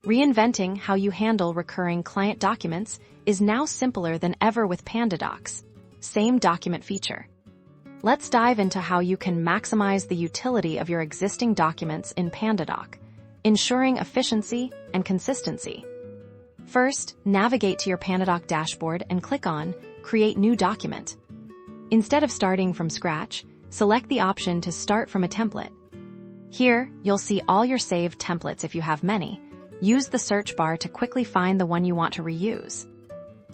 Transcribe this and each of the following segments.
Reinventing how you handle recurring client documents is now simpler than ever with PandaDoc's Same Document feature. Let's dive into how you can maximize the utility of your existing documents in PandaDoc, ensuring efficiency and consistency. First, navigate to your PandaDoc dashboard and click on Create New Document. Instead of starting from scratch, select the option to start from a template. Here, you'll see all your saved templates if you have many. Use the search bar to quickly find the one you want to reuse.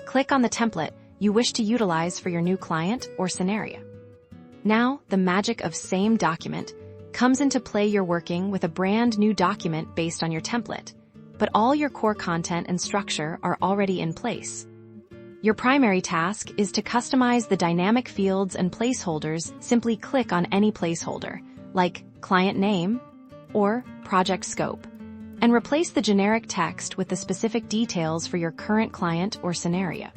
Click on the template you wish to utilize for your new client or scenario. Now, the magic of Same Document comes into play. You're working with a brand new document based on your template, but all your core content and structure are already in place. Your primary task is to customize the dynamic fields and placeholders. Simply click on any placeholder, like client name or project scope, and replace the generic text with the specific details for your current client or scenario.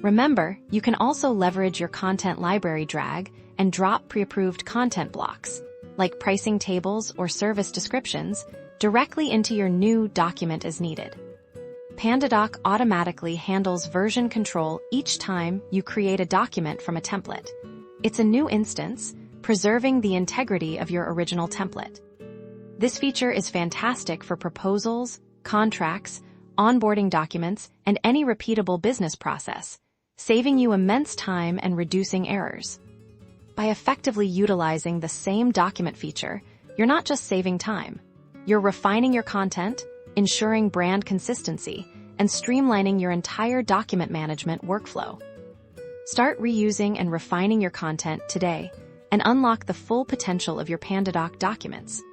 Remember, you can also leverage your content library drag and drop pre-approved content blocks, like pricing tables or service descriptions, directly into your new document as needed. PandaDoc automatically handles version control each time you create a document from a template. It's a new instance, preserving the integrity of your original template. This feature is fantastic for proposals, contracts, onboarding documents, and any repeatable business process, saving you immense time and reducing errors. By effectively utilizing the Same Document feature, you're not just saving time. You're refining your content, ensuring brand consistency, and streamlining your entire document management workflow. Start reusing and refining your content today and unlock the full potential of your PandaDoc documents.